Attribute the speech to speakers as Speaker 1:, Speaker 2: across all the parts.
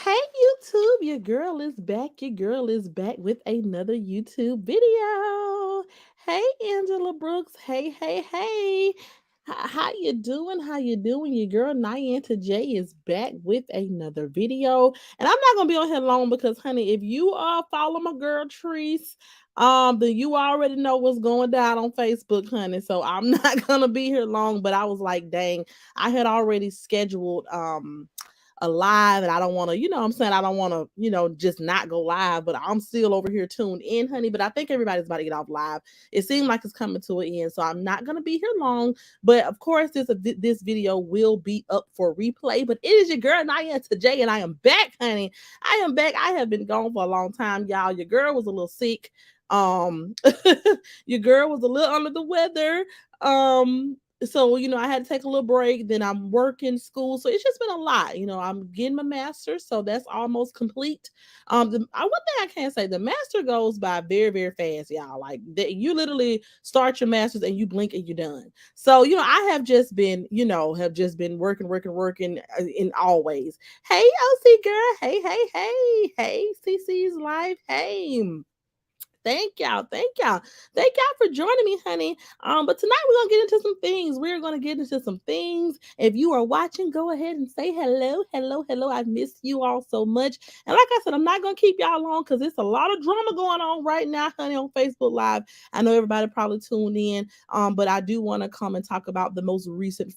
Speaker 1: Hey YouTube, your girl is back. Your girl is back with another YouTube video. Hey Angela Brooks. Hey. How you doing? How you doing? Your girl Nianta J is back with another video. And I'm not gonna be on here long because honey, if you follow my girl Treese, then you already know what's going down on Facebook, honey. So I'm not gonna be here long, but I was like, dang, I had already scheduled alive and I don't want to, I'm saying I don't want to, just not go live, but I'm still over here tuned in, honey. But I think everybody's about to get off live. It seems like it's coming to an end, so I'm not going to be here long. But of course, this video will be up for replay. But it is your girl Naya today, and I am back, honey. I am back. I have been gone for a long time, y'all. Your girl was a little sick. Um, your girl was a little under the weather. So I had to take a little break. Then I'm working school, so it's just been a lot. I'm getting my master's, so that's almost complete. One thing I can't say, the master goes by very very fast, y'all. Like you literally start your master's and you blink and you're done. So I have just been working in always. Hey OC girl, hey CC's life, hey. Thank y'all for joining me, honey. But tonight we're gonna get into some things. We're gonna get into some things. If you are watching, go ahead and say hello. I've missed you all so much. And like I said, I'm not gonna keep y'all long because it's a lot of drama going on right now, honey, on Facebook Live. I know everybody probably tuned in. But I do want to come and talk about the most recent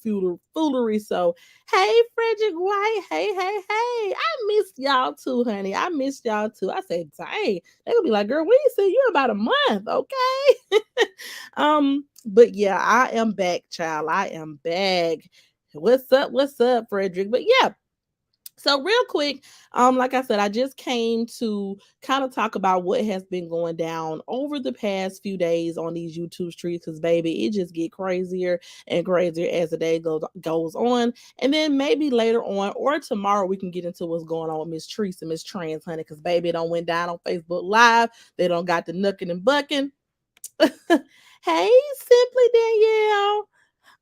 Speaker 1: foolery. So hey, Frederick White, hey. I missed y'all too, honey. I missed y'all too. I said, dang, they gonna be like, girl, we see you in about a month, okay? But yeah, I am back, child. I am back. What's up? Frederick? But yeah, so real quick, like I said, I just came to kind of talk about what has been going down over the past few days on these YouTube streets. Because baby, it just get crazier and crazier as the day goes on. And then maybe later on or tomorrow we can get into what's going on with Miss Treese and Miss Trans, honey. Because baby, it don't went down on Facebook Live. They don't got the nooking and bucking. Hey, Simply Danielle.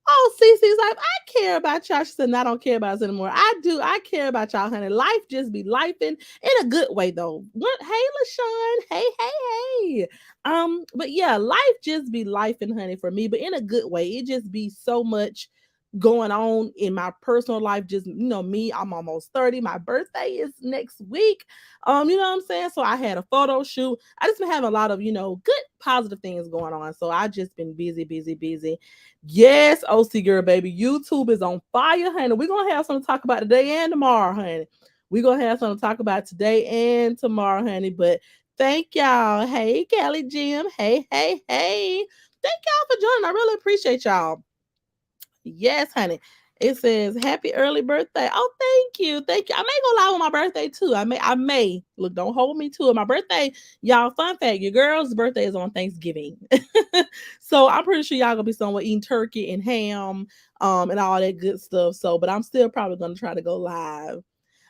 Speaker 1: Oh, Cece's like, I care about y'all. She said, I don't care about us anymore. I do. I care about y'all, honey. Life just be lifing in a good way, though. What? Hey, LaShawn. Hey. But yeah, life just be lifing, honey, for me, but in a good way. It just be so much going on in my personal life. Just, me, I'm almost 30. My birthday is next week. You know what I'm saying? So I had a photo shoot. I just been having a lot of, good positive things going on. So I just been busy. Yes, OC girl, baby. YouTube is on fire, honey. We're gonna have something to talk about today and tomorrow, honey. We're gonna have something to talk about today and tomorrow, honey. But thank y'all. Hey, Kelly Jim. Hey. Thank y'all for joining. I really appreciate y'all. Yes, honey. It says happy early birthday. Oh, thank you. I may go live on my birthday too. I may look. Don't hold me to it. My birthday, y'all. Fun fact: your girl's birthday is on Thanksgiving, so I'm pretty sure y'all gonna be somewhere eating turkey and ham, and all that good stuff. So, but I'm still probably gonna try to go live.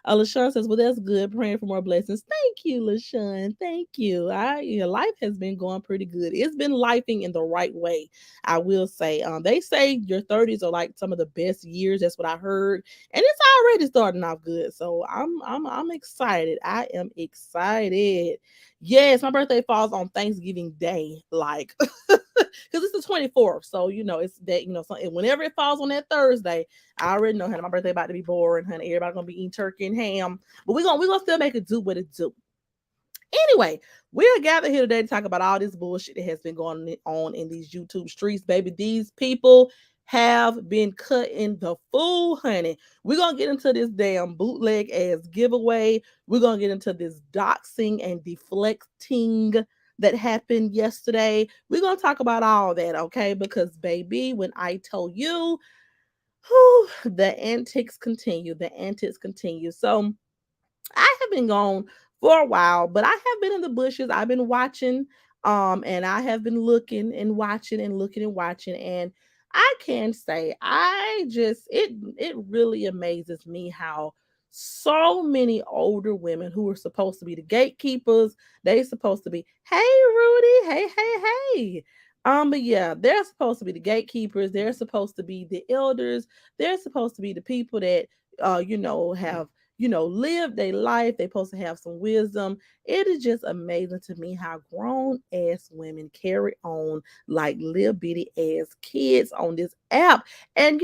Speaker 1: LaShawn says, well, that's good. Praying for more blessings. Thank you, LaShawn. Thank you. Life has been going pretty good. It's been lifing in the right way, I will say. They say your 30s are like some of the best years. That's what I heard. And it's already starting off good. So I'm excited. I am excited. Yes, my birthday falls on Thanksgiving Day. Like because it's the 24th. So, it's that, so, and whenever it falls on that Thursday, I already know, honey, my birthday about to be boring, honey. Everybody gonna be eating turkey and ham. But we're gonna still make it do what it do. Anyway, we're gathered here today to talk about all this bullshit that has been going on in these YouTube streets, baby. These people have been cutting the fool, honey. We're gonna get into this damn bootleg ass giveaway. We're gonna get into this doxing and deflecting that happened yesterday. We're gonna talk about all that, okay? Because baby, when I tell you, whew, the antics continue. The antics continue. So I have been gone for a while, but I have been in the bushes. I've been watching, and I have been looking and watching and looking and watching. And I can say it really amazes me how so many older women who are supposed to be the gatekeepers, they supposed to be, hey Rudy, hey. But yeah, they're supposed to be the gatekeepers, they're supposed to be the elders, they're supposed to be the people that have live their life. They supposed to have some wisdom. It is just amazing to me how grown ass women carry on like little bitty ass kids on this app. And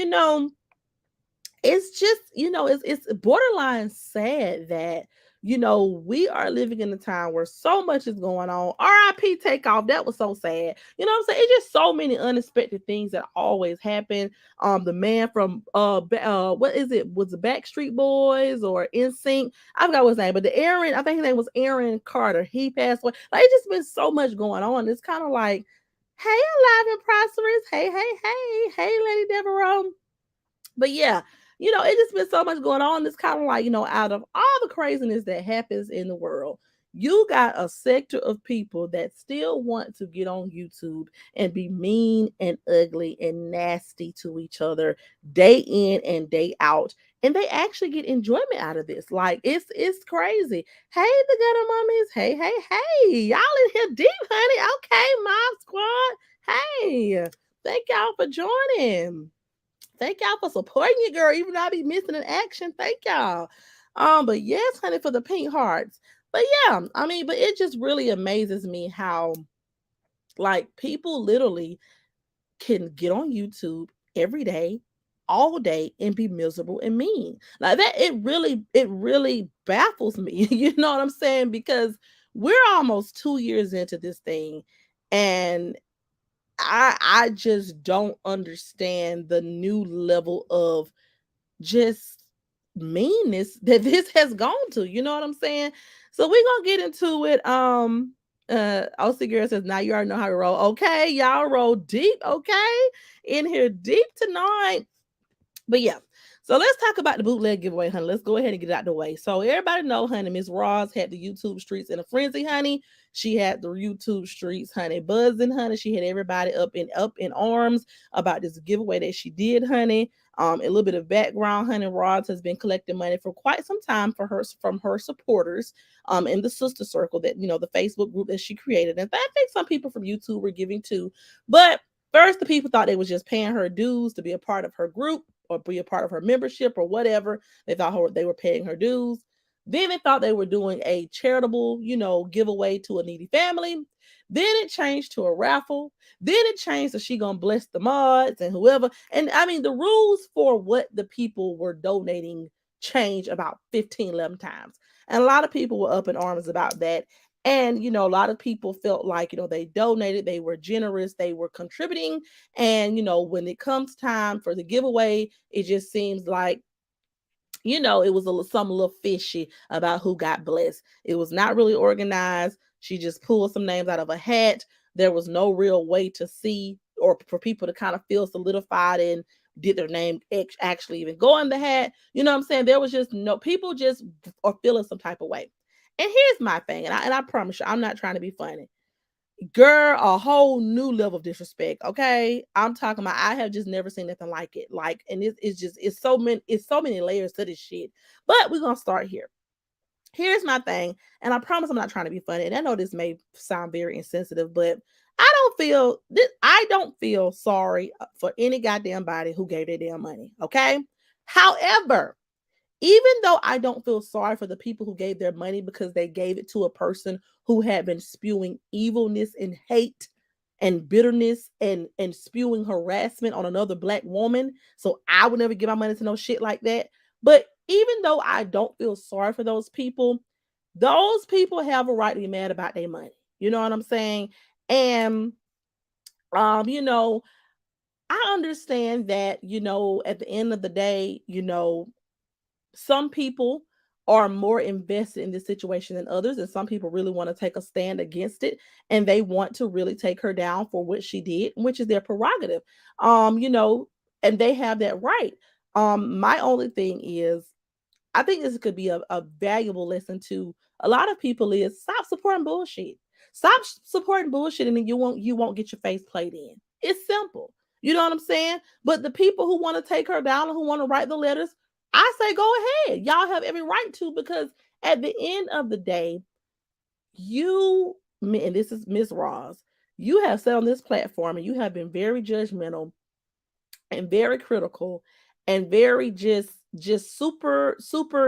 Speaker 1: it's just it's borderline sad that we are living in a time where so much is going on. RIP Takeoff, that was so sad. You know what I'm saying? It's just so many unexpected things that always happen. The man from what is it, was the Backstreet Boys or NSYNC, I forgot what his name, but the Aaron, I think his name was Aaron Carter, he passed away. Like, it's just been so much going on. It's kind of like, hey, alive and prosperous, hey Lady Devereaux. But yeah, it just been so much going on. It's kind of like, out of all the craziness that happens in the world, you got a sector of people that still want to get on YouTube and be mean and ugly and nasty to each other day in and day out. And they actually get enjoyment out of this. Like, it's crazy. Hey, the gutter mummies. Hey. Y'all in here deep, honey. Okay, Mob Squad. Hey, thank y'all for joining. Thank y'all for supporting your girl, even though I be missing in action. Thank y'all. But yes, honey, for the pink hearts. But yeah, I mean, but it just really amazes me how like people literally can get on YouTube every day, all day, and be miserable and mean. Like that, it really baffles me. You know what I'm saying? Because we're almost 2 years into this thing, and I just don't understand the new level of just meanness that this has gone to. You know what I'm saying? So we're gonna get into it. OC Girl says, now you already know how to roll. Okay, y'all roll deep, okay? In here deep tonight. But yeah, so let's talk about the bootleg giveaway, honey. Let's go ahead and get it out the way. So everybody know, honey, Miss Ross had the YouTube streets in a frenzy, honey. She had the YouTube streets, honey, buzzing, honey. She had everybody up in arms about this giveaway that she did, honey. A little bit of background, honey. Ross has been collecting money for quite some time from her supporters in the sister circle, that the Facebook group that she created. And I think some people from YouTube were giving too. But first, the people thought they was just paying her dues to be a part of her group or be a part of her membership or whatever. They thought they were paying her dues. Then they thought they were doing a charitable, giveaway to a needy family. Then it changed to a raffle. Then it changed to she gonna bless the mods and whoever. And I mean, the rules for what the people were donating changed about 15, 11 times. And a lot of people were up in arms about that. And, a lot of people felt like, they donated, they were generous, they were contributing. And, when it comes time for the giveaway, it just seems like, it was some little fishy about who got blessed. It was not really organized. She just pulled some names out of a hat. There was no real way to see or for people to kind of feel solidified in, did their name actually even go in the hat. You know what I'm saying? There was just no, people just are feeling some type of way. And here's my thing, and I promise you, I'm not trying to be funny. Girl, a whole new level of disrespect. Okay, I'm talking about. I have just never seen nothing like it. Like, and it's so many layers to this shit. But we're gonna start here. Here's my thing, and I promise I'm not trying to be funny. And I know this may sound very insensitive, but I don't feel sorry for any goddamn body who gave their damn money. Okay. However, even though I don't feel sorry for the people who gave their money because they gave it to a person who had been spewing evilness and hate and bitterness and spewing harassment on another black woman, so I would never give my money to no shit like that. But even though I don't feel sorry for those people have a right to be mad about their money. You know what I'm saying? And you know, I understand that, at the end of the day, some people are more invested in this situation than others, and some people really want to take a stand against it, and they want to really take her down for what she did, which is their prerogative. And they have that right. My only thing is, I think this could be a valuable lesson to a lot of people, is stop supporting bullshit. Stop supporting bullshit, and then you won't get your face played in. It's simple. You know what I'm saying? But the people who want to take her down and who want to write the letters, I say go ahead. Y'all have every right to, because at the end of the day, and this is Miss Ross, you have sat on this platform and you have been very judgmental and very critical and very just just super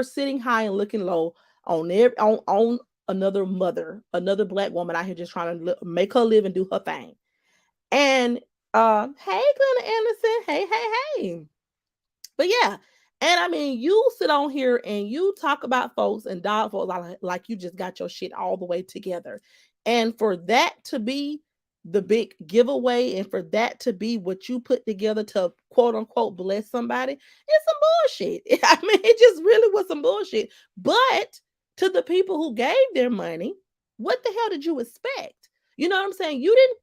Speaker 1: sitting high and looking low on another mother, another black woman out here just trying to make her live and do her thing. And hey, Glenna Anderson, hey. But yeah, and I mean, you sit on here and you talk about folks and dog folks like you just got your shit all the way together. And for that to be the big giveaway and for that to be what you put together to quote unquote bless somebody, it's some bullshit. I mean, it just really was some bullshit. But to the people who gave their money, what the hell did you expect? You know what I'm saying? You didn't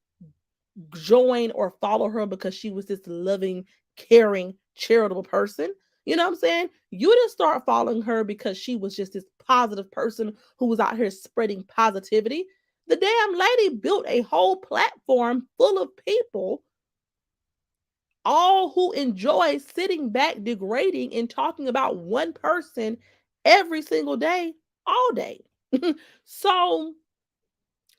Speaker 1: join or follow her because she was this loving, caring, charitable person. You know what I'm saying? You didn't start following her because she was just this positive person who was out here spreading positivity. The damn lady built a whole platform full of people, all who enjoy sitting back, degrading, and talking about one person every single day, all day. So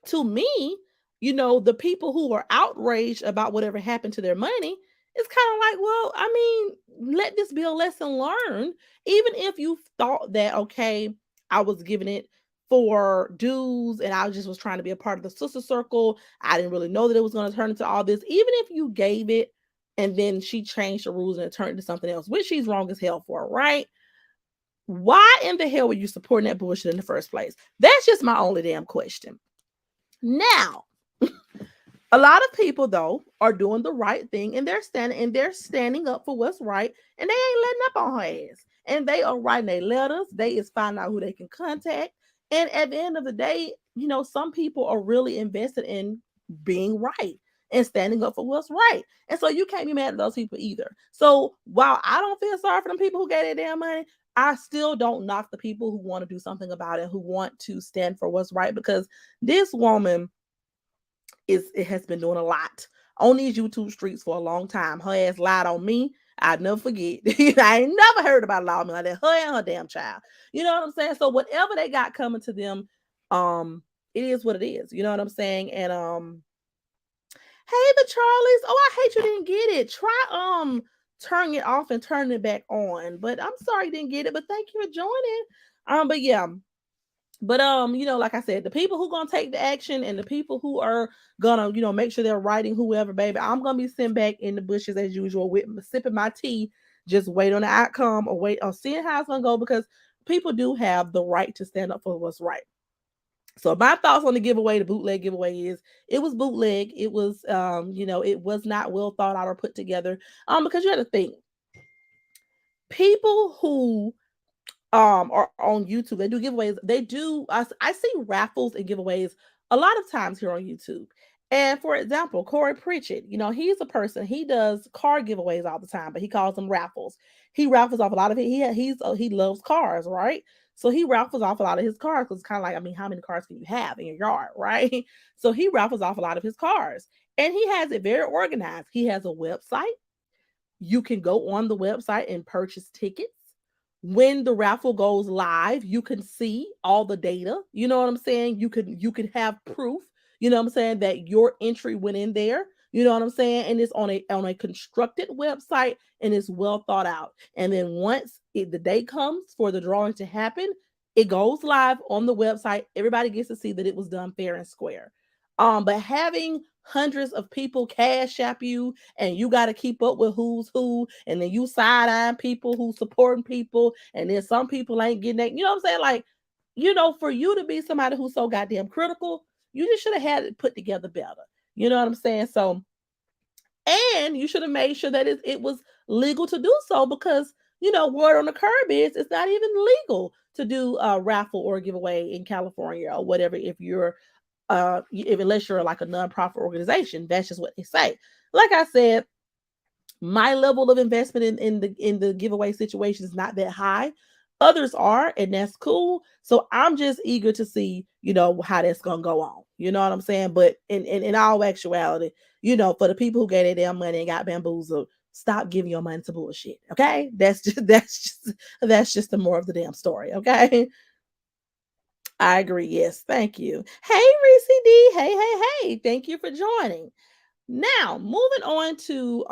Speaker 1: to me, the people who are outraged about whatever happened to their money, it's kind of like, well, I mean, let this be a lesson learned. Even if you thought that, okay, I was giving it for dues and I just was trying to be a part of the sister circle, I didn't really know that it was going to turn into all this. Even if you gave it and then she changed the rules and it turned into something else, which she's wrong as hell for, right? Why in the hell were you supporting that bullshit in the first place? That's just my only damn question. Now, a lot of people though are doing the right thing and they're standing up for what's right and they ain't letting up on her ass. And they are writing their letters. They is finding out who they can contact. And at the end of the day, some people are really invested in being right and standing up for what's right. And so you can't be mad at those people either. So while I don't feel sorry for them people who gave their damn money, I still don't knock the people who want to do something about it, who want to stand for what's right, because this woman it has been doing a lot on these YouTube streets for a long time. Her ass lied on me. I'd never forget. I ain't never heard about law me like that. Her and her damn child. You know what I'm saying? So whatever they got coming to them, it is what it is. You know what I'm saying? And hey, the Charlies. Oh, I hate you didn't get it. Try turning it off and turning it back on. But I'm sorry you didn't get it. But thank you for joining. But yeah, but like I said, the people who gonna take the action and the people who are gonna, make sure they're writing whoever, baby, I'm gonna be sitting back in the bushes as usual with sipping my tea, just wait on the outcome or wait on seeing how it's gonna go, because people do have the right to stand up for what's right. So my thoughts on the giveaway, the bootleg giveaway, is it was bootleg. It was it was not well thought out or put together. Because you had to think, people who are on YouTube. They do giveaways. They do. I see raffles and giveaways a lot of times here on YouTube. And for example, Corey Pritchett, he's a person. He does car giveaways all the time, but he calls them raffles. He raffles off a lot of it. He loves cars, right? So he raffles off a lot of his cars because it's kind of like, I mean, how many cars can you have in your yard, right? So he raffles off a lot of his cars, and he has it very organized. He has a website. You can go on the website and purchase tickets. When the raffle goes live, you can see all the data. You know what I'm saying? You can have proof, you know what I'm saying, that your entry went in there. You know what I'm saying? And it's on a constructed website and it's well thought out. And then once the day comes for the drawing to happen, it goes live on the website. Everybody gets to see that it was done fair and square. But having hundreds of people cash app you and you got to keep up with who's who, and then you side eyeing people who supporting people, and then some people ain't getting that. You know what I'm saying? Like, for you to be somebody who's so goddamn critical, you just should have had it put together better. You know what I'm saying? So, and you should have made sure that it was legal to do so, because word on the curb is it's not even legal to do a raffle or a giveaway in California or whatever if you're unless you're like a nonprofit organization. That's just what they say. Like I said, my level of investment in the giveaway situation is not that high. Others are, and that's cool. So I'm just eager to see, how that's gonna go on. You know what I'm saying? But in all actuality, for the people who gave their damn money and got bamboozled, stop giving your money to bullshit. Okay, that's just the more of the damn story. Okay. I agree. Yes, thank you. Hey, Reese D. Hey. Thank you for joining. Now, moving on to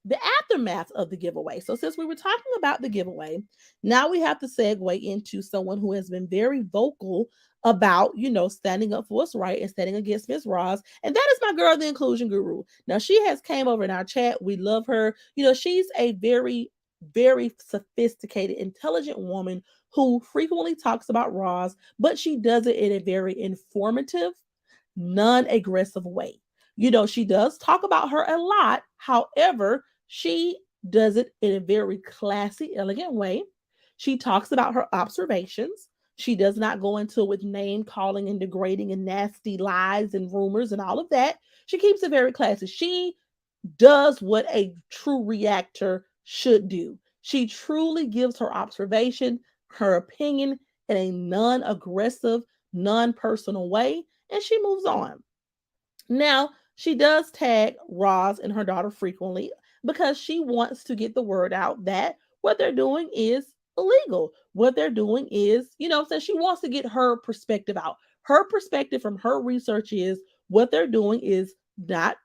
Speaker 1: the aftermath of the giveaway. So since we were talking about the giveaway, now we have to segue into someone who has been very vocal about, standing up for what's right and standing against Miss Ross. And that is my girl, the inclusion guru. Now she has came over in our chat. We love her. She's a very, very sophisticated, intelligent woman who frequently talks about Ross, but she does it in a very informative, non-aggressive way. She does talk about her a lot. However, she does it in a very classy, elegant way. She talks about her observations. She does not go into it with name calling and degrading and nasty lies and rumors and all of that. She keeps it very classy. She does what a true reactor should do. She truly gives her observation, her opinion in a non aggressive, non personal way, and she moves on. Now, she does tag Roz and her daughter frequently because she wants to get the word out that what they're doing is illegal. What they're doing is, so she wants to get her perspective out. Her perspective from her research is what they're doing is not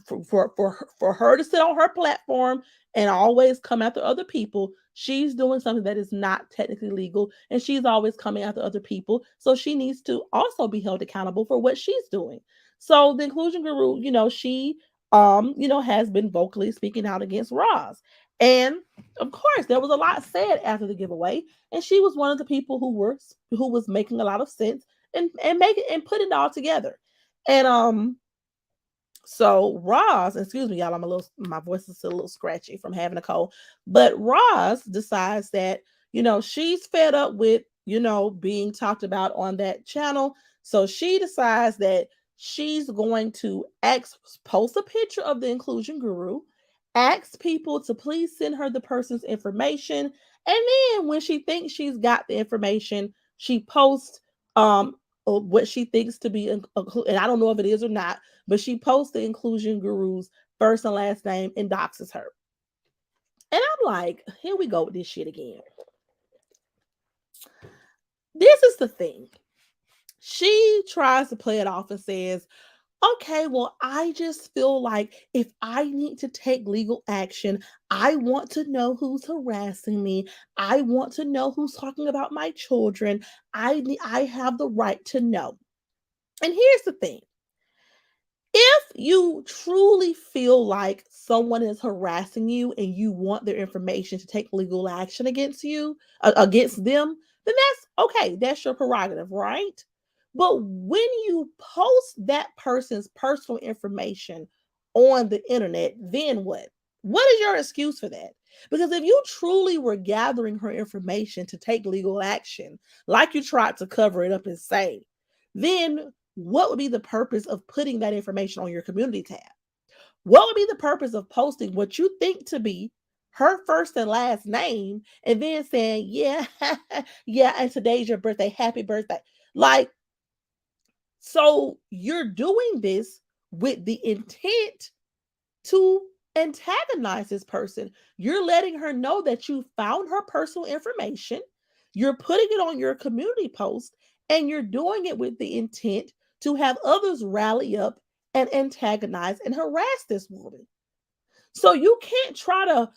Speaker 1: for her to sit on her platform and always come after other people. She's doing something that is not technically legal, and she's always coming after other people. So she needs to also be held accountable for what she's doing. So the inclusion guru, she has been vocally speaking out against Roz. And of course, there was a lot said after the giveaway, and she was one of the people who was making a lot of sense and making and putting it all together. And so Roz, excuse me, y'all, my voice is still a little scratchy from having a cold. But Roz decides that, she's fed up with, being talked about on that channel. So she decides that she's going to post a picture of the inclusion guru, ask people to please send her the person's information. And then when she thinks she's got the information, she posts what she thinks to be, and I don't know if it is or not, but she posts the inclusion guru's first and last name and doxes her. And I'm like, here we go with this shit again. This is the thing. She tries to play it off and says, okay, well, I just feel like if I need to take legal action, I want to know who's harassing me. I want to know who's talking about my children. I have the right to know. And here's the thing. If you truly feel like someone is harassing you and you want their information to take legal action against them, then that's okay. That's your prerogative, right? But when you post that person's personal information on the internet, then what? What is your excuse for that? Because if you truly were gathering her information to take legal action, like you tried to cover it up and say, then what would be the purpose of putting that information on your community tab? What would be the purpose of posting what you think to be her first and last name and then saying, yeah, yeah, and today's your birthday, happy birthday? Like, so you're doing this with the intent to antagonize this person. You're letting her know that you found her personal information. You're putting it on your community post, and you're doing it with the intent to have others rally up and antagonize and harass this woman. So you can't try to,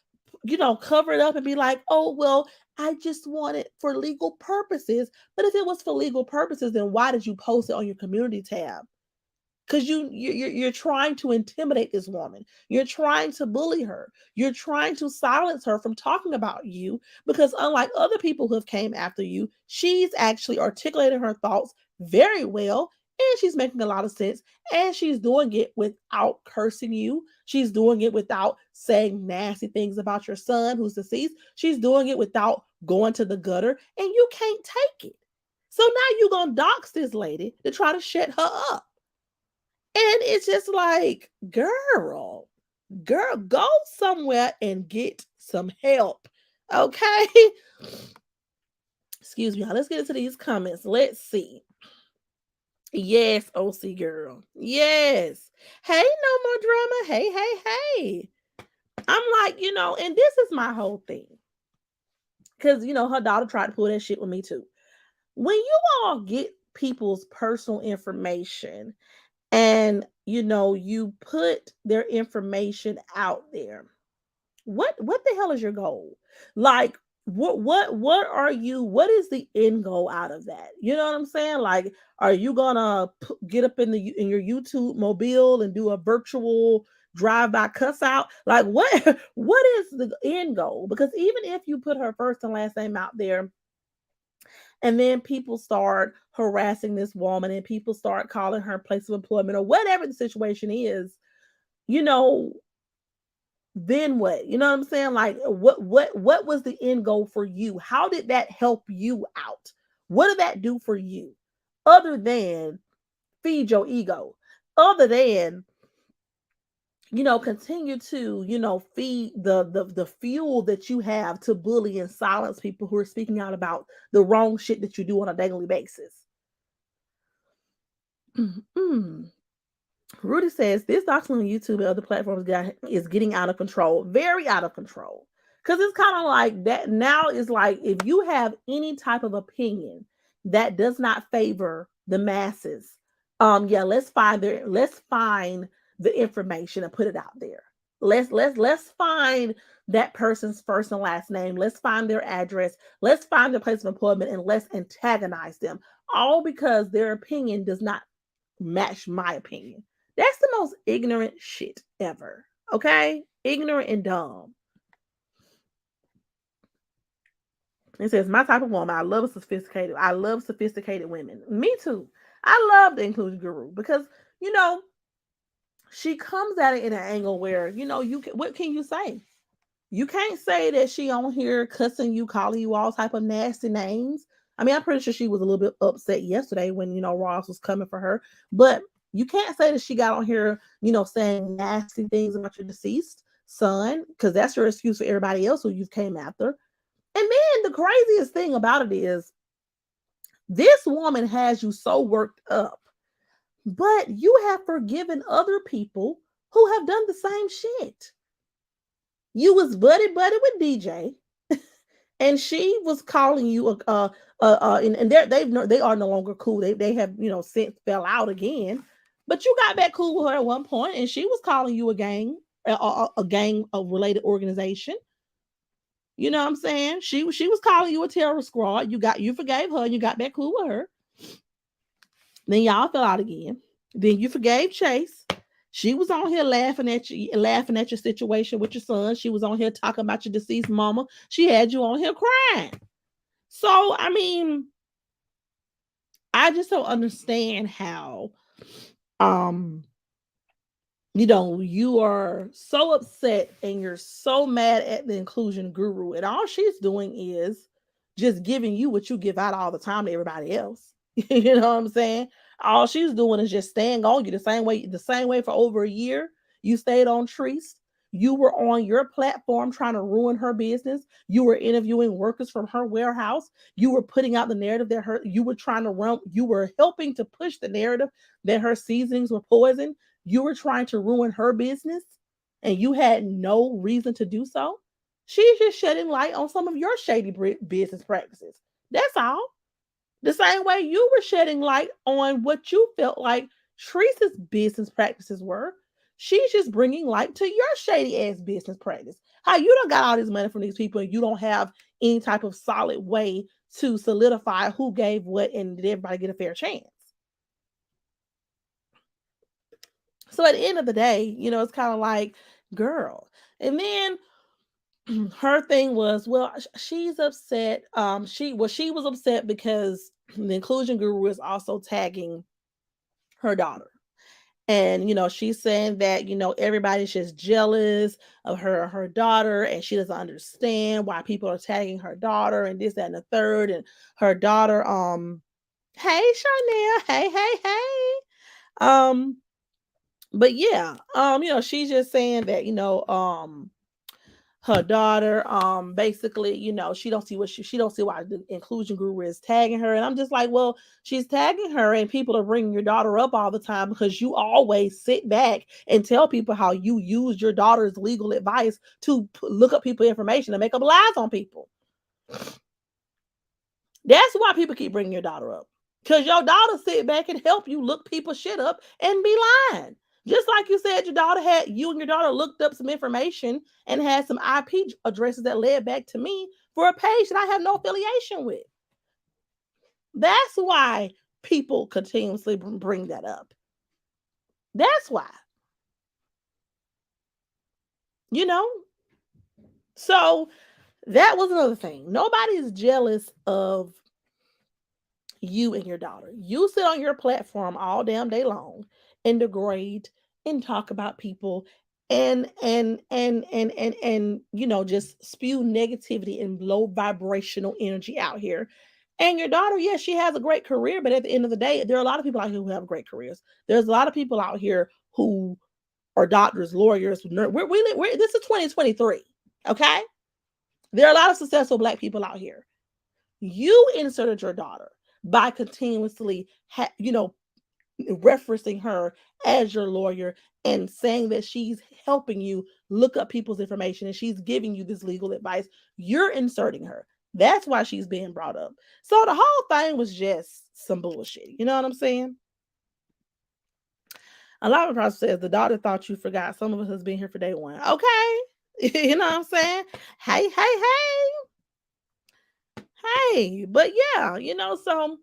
Speaker 1: cover it up and be like, oh, well, I just want it for legal purposes. But if it was for legal purposes, then why did you post it on your community tab? Because you're trying to intimidate this woman. You're trying to bully her. You're trying to silence her from talking about you, because unlike other people who have came after you, she's actually articulated her thoughts very well, and she's making a lot of sense, and she's doing it without cursing you. She's doing it without saying nasty things about your son who's deceased. She's doing it without going to the gutter, and you can't take it. So now you're gonna dox this lady to try to shut her up. And it's just like, girl, go somewhere and get some help. Okay. Excuse me. Let's get into these comments. Let's see. Yes, OC girl. Yes. Hey, no more drama. Hey. I'm like, and this is my whole thing. Because, her daughter tried to pull that shit with me too. When you all get people's personal information and you put their information out there. What the hell is your goal? Like, what are you, what is the end goal out of that? You know what I'm saying? Like, are you gonna get up in your YouTube mobile and do a virtual drive by cuss out? Like, what what is the end goal? Because even if you put her first and last name out there, and then people start harassing this woman, and people start calling her place of employment, or whatever the situation is, you know then what? You know what I'm saying? Like, what was the end goal for you? How did that help you out? What did that do for you, other than feed your ego, other than continue to feed the fuel that you have to bully and silence people who are speaking out about the wrong shit that you do on a daily basis. Rudy says this document on YouTube and other platforms is getting out of control, very out of control. Because it's kind of like that now. Is like, if you have any type of opinion that does not favor the masses, yeah, let's find the information and put it out there. Let's find that person's first and last name. Let's find their address. Let's find their place of employment, and let's antagonize them. All because their opinion does not match my opinion. That's the most ignorant shit ever. Okay? Ignorant and dumb. It says, my type of woman. I love sophisticated women. Me too. I love the inclusion guru because, she comes at it in an angle where, what can you say? You can't say that she on here cussing you, calling you all type of nasty names. I mean, I'm pretty sure she was a little bit upset yesterday when, Ross was coming for her. But you can't say that she got on here, saying nasty things about your deceased son, because that's your excuse for everybody else who you came after. And then the craziest thing about it is this woman has you so worked up, but you have forgiven other people who have done the same shit. You was buddy with DJ, and she was calling you and they are no longer cool. They have since fell out again, but you got back cool with her at one point, and she was calling you a gang related organization. You know what I'm saying? She was calling you a terror squad. You forgave her, and you got back cool with her. Then y'all fell out again. Then you forgave Chase. She was on here laughing at your situation with your son. She was on here talking about your deceased mama. She had you on here crying. So, I mean, I just don't understand how, you are so upset and you're so mad at the inclusion guru, and all she's doing is just giving you what you give out all the time to everybody else. You know what I'm saying? All she's doing is just staying on you the same way for over a year. You stayed on Treese. You were on your platform trying to ruin her business. You were interviewing workers from her warehouse. You were putting out the narrative you were trying to run. You were helping to push the narrative that her seasonings were poison. You were trying to ruin her business, and you had no reason to do so. She's just shedding light on some of your shady business practices. That's all. The same way you were shedding light on what you felt like Teresa's business practices were. She's just bringing light to your shady ass business practice. How you don't got all this money from these people, and you don't have any type of solid way to solidify who gave what, and did everybody get a fair chance. So at the end of the day, it's kind of like, girl. And then her thing was, well, she's upset. She was upset because the inclusion guru is also tagging her daughter. And she's saying that everybody's just jealous of her daughter, and she doesn't understand why people are tagging her daughter and this, that, and the third. And her daughter, hey Charnel, hey. But yeah, she's just saying that, her daughter, basically, she don't see she don't see why the inclusion guru is tagging her. And I'm just like, well, she's tagging her, and people are bringing your daughter up all the time because you always sit back and tell people how you use your daughter's legal advice to look up people information and make up lies on people. That's why people keep bringing your daughter up. Because your daughter sit back and help you look people shit up and be lying. Just like you said, your daughter had you and your daughter looked up some information and had some IP addresses that led back to me for a page that I have no affiliation with. That's why people continuously bring that up. That's why. You know? So that was another thing. Nobody's jealous of you and your daughter. You sit on your platform all damn day long and degrade and talk about people and just spew negativity and low vibrational energy out here. And your daughter, yes, she has a great career, but at the end of the day, there are a lot of people out here who have great careers. There's a lot of people out here who are doctors, lawyers. This is 2023, okay? There are a lot of successful Black people out here. You inserted your daughter by continuously, referencing her as your lawyer and saying that she's helping you look up people's information and she's giving you this legal advice. You're inserting her. That's why she's being brought up. So the whole thing was just some bullshit. You know what I'm saying? A lot of people says the daughter thought you forgot. Some of us has been here for day one. Okay. You know what I'm saying? Hey, hey, hey. But yeah, so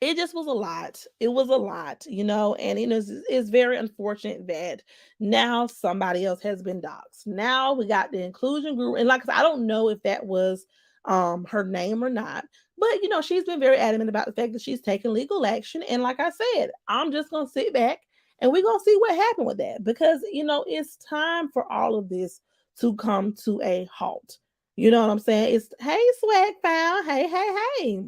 Speaker 1: it just was a lot. It was a lot, and it's very unfortunate that now somebody else has been doxxed. Now we got the inclusion group, and like I said, I don't know if that was her name or not, but she's been very adamant about the fact that she's taking legal action. And like I said, I'm just gonna sit back and we're gonna see what happened with that because it's time for all of this to come to a halt. You know what I'm saying? It's hey swag found, hey.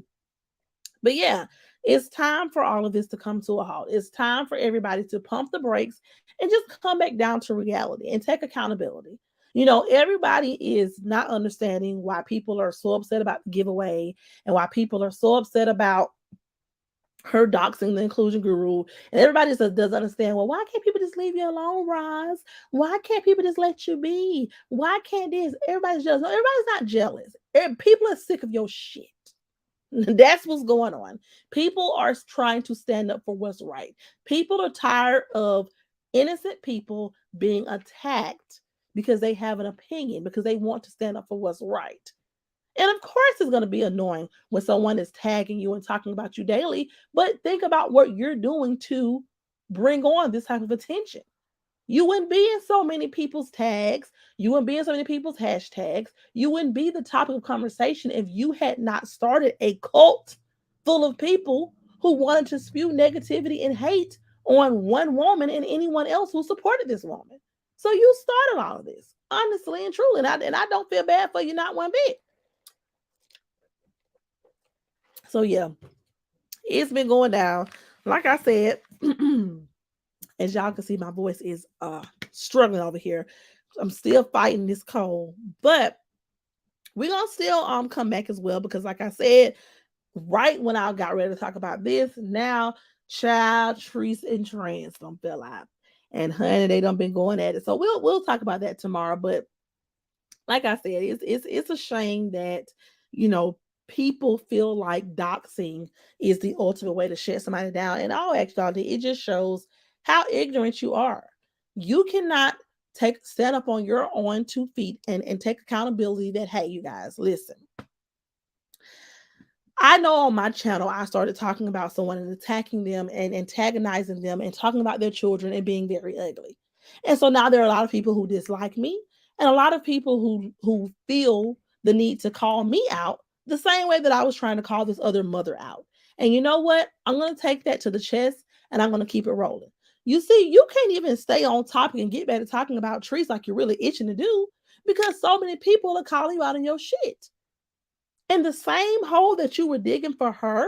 Speaker 1: But yeah, it's time for all of this to come to a halt. It's time for everybody to pump the brakes and just come back down to reality and take accountability. Everybody is not understanding why people are so upset about the giveaway and why people are so upset about her doxing the inclusion guru. And everybody just doesn't understand, well, why can't people just leave you alone, Roz? Why can't people just let you be? Why can't this? Everybody's jealous. No, everybody's not jealous. People are sick of your shit. That's what's going on. People are trying to stand up for what's right. People are tired of innocent people being attacked because they have an opinion, because they want to stand up for what's right. And of course, it's going to be annoying when someone is tagging you and talking about you daily, but think about what you're doing to bring on this type of attention. You wouldn't be in so many people's tags. You wouldn't be in so many people's hashtags. You wouldn't be the topic of conversation if you had not started a cult full of people who wanted to spew negativity and hate on one woman and anyone else who supported this woman. So you started all of this, honestly and truly. And I don't feel bad for you, not one bit. So yeah, it's been going down. Like I said, as y'all can see, my voice is struggling over here. I'm still fighting this cold, but we're gonna still come back as well because, like I said, right when I got ready to talk about this, now child trees and trends don't fell out, and honey, they done been going at it. So we'll talk about that tomorrow. But like I said, it's a shame that you know people feel like doxing is the ultimate way to shut somebody down. And all actually, it just shows how ignorant you are. You cannot stand up on your own 2 feet and take accountability that, hey, you guys, listen. I know on my channel, I started talking about someone and attacking them and antagonizing them and talking about their children and being very ugly. And so now there are a lot of people who dislike me and a lot of people who feel the need to call me out the same way that I was trying to call this other mother out. And you know what? I'm going to take that to the chest and I'm going to keep it rolling. You see, you can't even stay on topic and get back to talking about trees like you're really itching to do because so many people are calling you out on your shit. And the same hole that you were digging for her,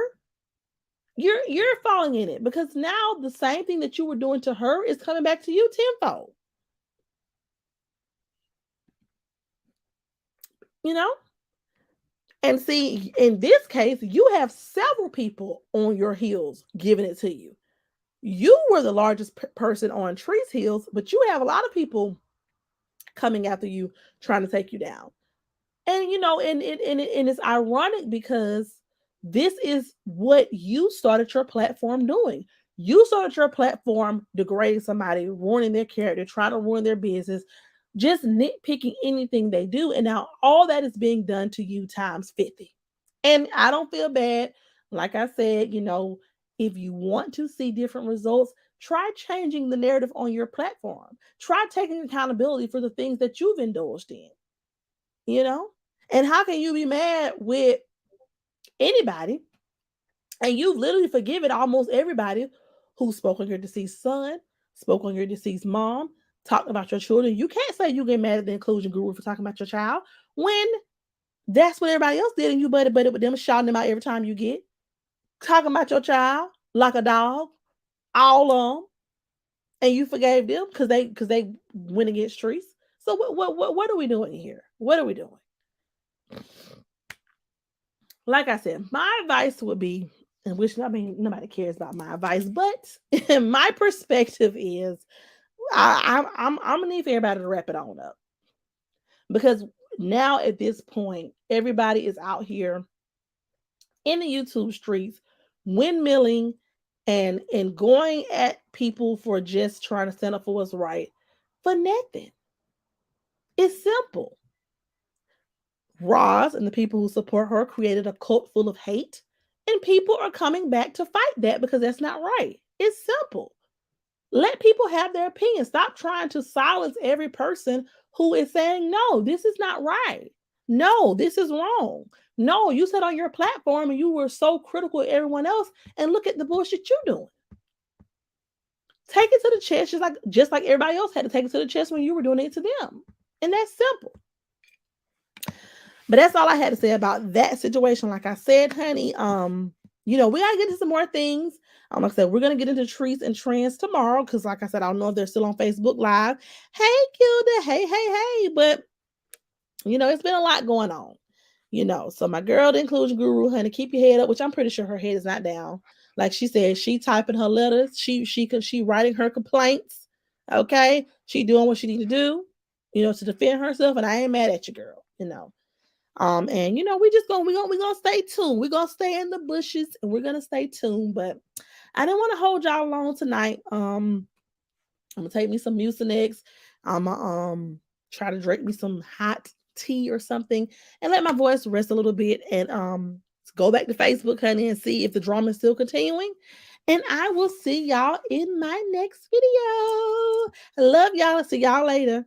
Speaker 1: you're falling in it because now the same thing that you were doing to her is coming back to you tenfold. You know? And see, in this case, you have several people on your heels giving it to you. You were the largest person on Tree's heels, but you have a lot of people coming after you trying to take you down. And and it's ironic because This is what you started your platform doing. You started your platform degrading somebody, ruining their character, trying to ruin their business, just nitpicking anything they do. And now all that is being done to you times 50. And I don't feel bad. Like I said, if you want to see different results, try changing the narrative on your platform. Try taking accountability for the things that you've indulged in, you know? And how can you be mad with anybody and you've literally forgiven almost everybody who spoke on your deceased son, spoke on your deceased mom, talked about your children? You can't say you get mad at the inclusion guru for talking about your child when that's what everybody else did and you butted with them, shouting them out every time you get talking about your child like a dog, all of them, and you forgave them because they went against trees. So what are we doing here? What are we doing? Like I said, my advice would be, and which I mean nobody cares about my advice, but my perspective is I'm gonna need for everybody to wrap it on up because now at this point everybody is out here in the YouTube streets windmilling and going at people for just trying to stand up for what's right for nothing. It's simple. Roz and the people who support her created a cult full of hate, and people are coming back to fight that because that's not right. It's simple. Let people have their opinion. Stop trying to silence every person who is saying, no, this is not right. No, this is wrong. No, you said on your platform and you were so critical of everyone else, and look at the bullshit you're doing. Take it to the chest just like everybody else had to take it to the chest when you were doing it to them. And that's simple. But that's all I had to say about that situation. Like I said, honey, we gotta get into some more things. Like I said, we're gonna get into trees and trends tomorrow because, like I said, I don't know if they're still on Facebook Live. Hey, Gilda, hey, but it's been a lot going on. So my girl, the inclusion guru, honey, keep your head up, which I'm pretty sure her head is not down. Like she said, she typing her letters, she writing her complaints. Okay, she doing what she need to do, to defend herself, and I ain't mad at you, girl. And we gonna stay tuned. We're gonna stay in the bushes and we're gonna stay tuned. But I didn't want to hold y'all long tonight. I'm gonna take me some Mucinex. I'm gonna try to drink me some hot tea or something and let my voice rest a little bit and go back to Facebook, honey, and see if the drama is still continuing. And I will see y'all in my next video. I love y'all. See y'all later.